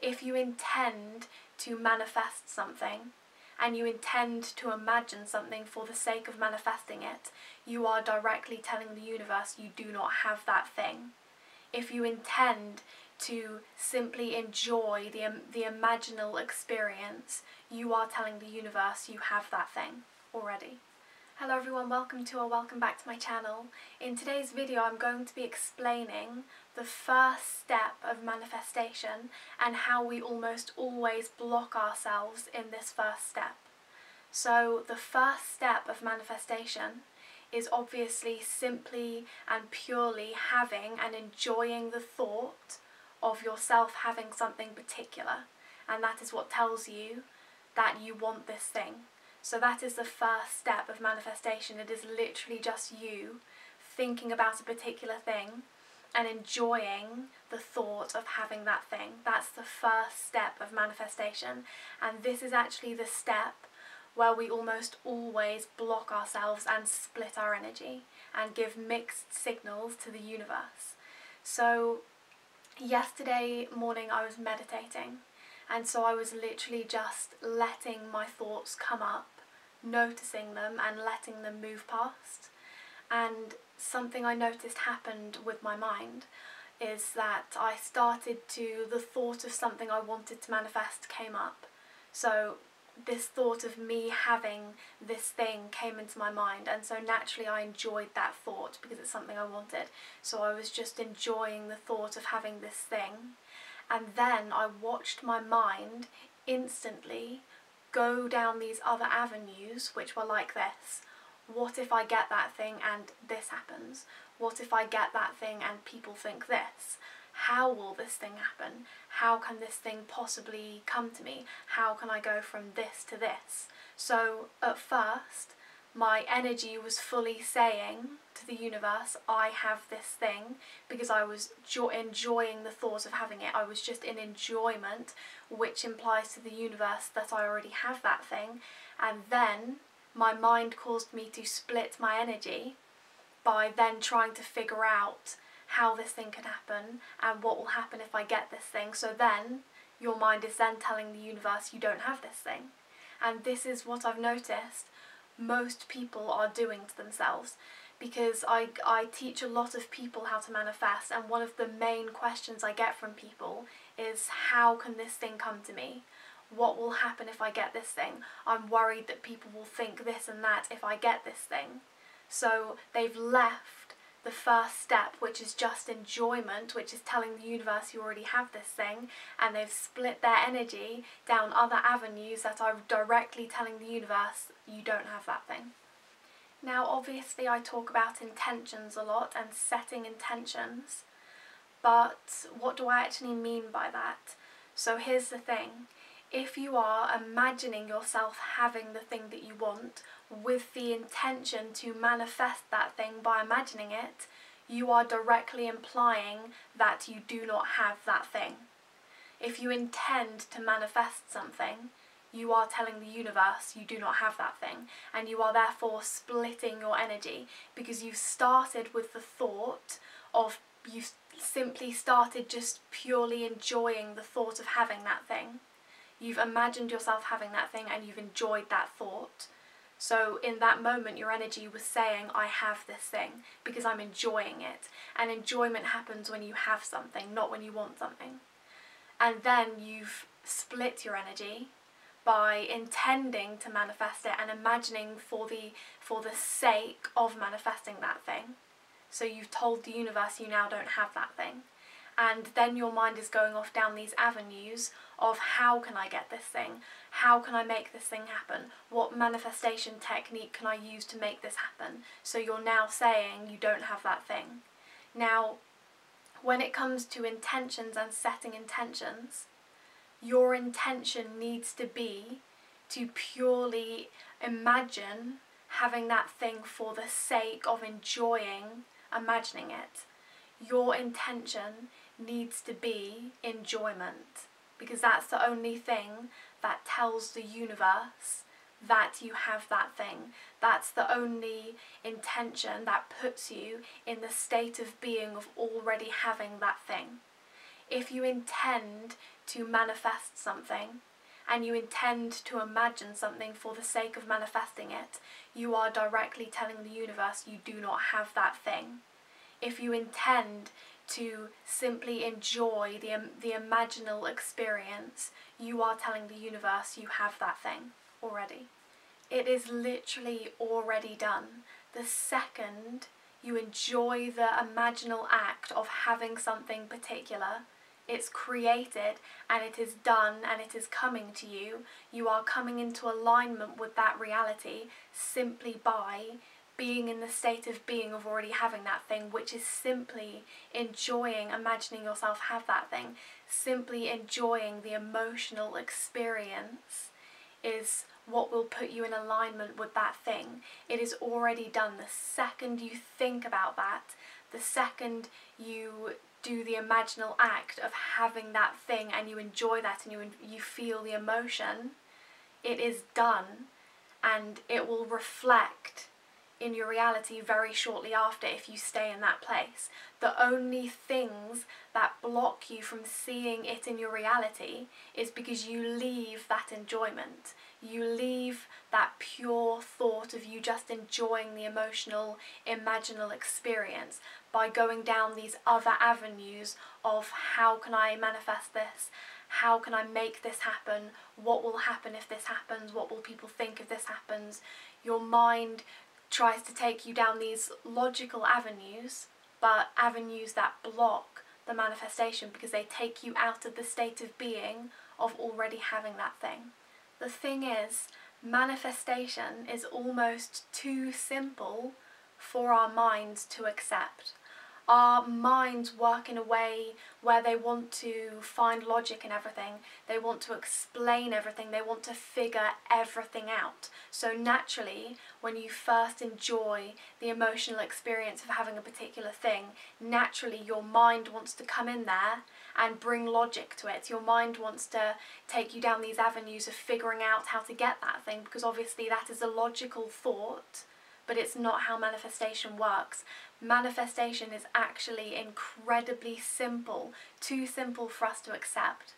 if you intend to manifest something, and you intend to imagine something for the sake of manifesting it, you are directly telling the universe you do not have that thing. If you intend to simply enjoy the imaginal experience, you are telling the universe you have that thing already. Hello everyone, welcome back to my channel. In today's video I'm going to be explaining the first step of manifestation and how we almost always block ourselves in this first step. So the first step of manifestation is obviously simply and purely having and enjoying the thought of yourself having something particular, and that is what tells you that you want this thing. So that is the first step of manifestation. It is literally just you thinking about a particular thing and enjoying the thought of having that thing. That's the first step of manifestation, and this is actually the step where we almost always block ourselves and split our energy and give mixed signals to the universe. So yesterday morning I was meditating, and so I was literally just letting my thoughts come up, noticing them and letting them move past. And something I noticed happened with my mind is that the thought of something I wanted to manifest came up. So this thought of me having this thing came into my mind, and so naturally I enjoyed that thought because it's something I wanted. So I was just enjoying the thought of having this thing, and then I watched my mind instantly go down these other avenues which were like this. What if I get that thing and this happens? What if I get that thing and people think this? How will this thing happen? How can this thing possibly come to me? How can I go from this to this? So at first my energy was fully saying to the universe, I have this thing, because I was enjoying the thought of having it. I was just in enjoyment, which implies to the universe that I already have that thing. And then my mind caused me to split my energy by then trying to figure out how this thing can happen and what will happen if I get this thing. So then your mind is then telling the universe you don't have this thing. And this is what I've noticed most people are doing to themselves, because I teach a lot of people how to manifest, and one of the main questions I get from people is, how can this thing come to me? What will happen if I get this thing? I'm worried that people will think this and that if I get this thing. So they've left the first step, which is just enjoyment, which is telling the universe you already have this thing, and they've split their energy down other avenues that are directly telling the universe you don't have that thing. Now obviously I talk about intentions a lot and setting intentions, but what do I actually mean by that? So here's the thing. If you are imagining yourself having the thing that you want with the intention to manifest that thing by imagining it, you are directly implying that you do not have that thing. If you intend to manifest something, you are telling the universe you do not have that thing, and you are therefore splitting your energy, because you've started with the thought of, you simply started just purely enjoying the thought of having that thing. You've imagined yourself having that thing and you've enjoyed that thought. So in that moment your energy was saying, I have this thing because I'm enjoying it. And enjoyment happens when you have something, not when you want something. And then you've split your energy by intending to manifest it and imagining for the sake of manifesting that thing. So you've told the universe you now don't have that thing. And then your mind is going off down these avenues of, how can I get this thing? How can I make this thing happen? What manifestation technique can I use to make this happen? So you're now saying you don't have that thing. Now, when it comes to intentions and setting intentions, your intention needs to be to purely imagine having that thing for the sake of enjoying imagining it. Your intention needs to be enjoyment, because that's the only thing that tells the universe that you have that thing. That's the only intention that puts you in the state of being of already having that thing. If you intend to manifest something, and you intend to imagine something for the sake of manifesting it, you are directly telling the universe you do not have that thing. If you intend to simply enjoy the imaginal experience, you are telling the universe you have that thing already. It is literally already done. The second you enjoy the imaginal act of having something particular, it's created and it is done and it is coming to you. You are coming into alignment with that reality simply by being in the state of being of already having that thing, which is simply enjoying imagining yourself have that thing. Simply enjoying the emotional experience is what will put you in alignment with that thing. It is already done. The second you think about that, the second you do the imaginal act of having that thing and you enjoy that and you feel the emotion, it is done, and it will reflect in your reality very shortly after if you stay in that place. The only things that block you from seeing it in your reality is because you leave that enjoyment. You leave that pure thought of you just enjoying the emotional, imaginal experience by going down these other avenues of how can I manifest this? How can I make this happen? What will happen if this happens? What will people think if this happens? Your mind tries to take you down these logical avenues, but avenues that block the manifestation because they take you out of the state of being of already having that thing. The thing is, manifestation is almost too simple for our minds to accept. Our minds work in a way where they want to find logic in everything, they want to explain everything, they want to figure everything out. So naturally, when you first enjoy the emotional experience of having a particular thing, naturally your mind wants to come in there and bring logic to it. Your mind wants to take you down these avenues of figuring out how to get that thing, because obviously that is a logical thought, but it's not how manifestation works. Manifestation is actually incredibly simple, too simple for us to accept.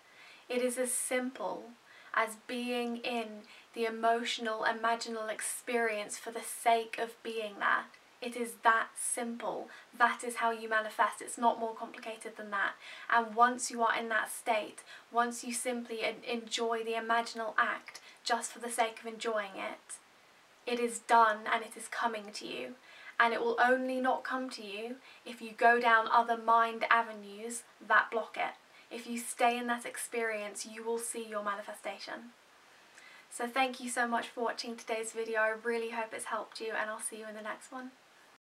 It is as simple as being in the emotional, imaginal experience for the sake of being there. It is that simple. That is how you manifest. It's not more complicated than that. And once you are in that state, once you simply enjoy the imaginal act just for the sake of enjoying it, it is done and it is coming to you. And it will only not come to you if you go down other mind avenues that block it. If you stay in that experience, you will see your manifestation. So thank you so much for watching today's video. I really hope it's helped you, and I'll see you in the next one.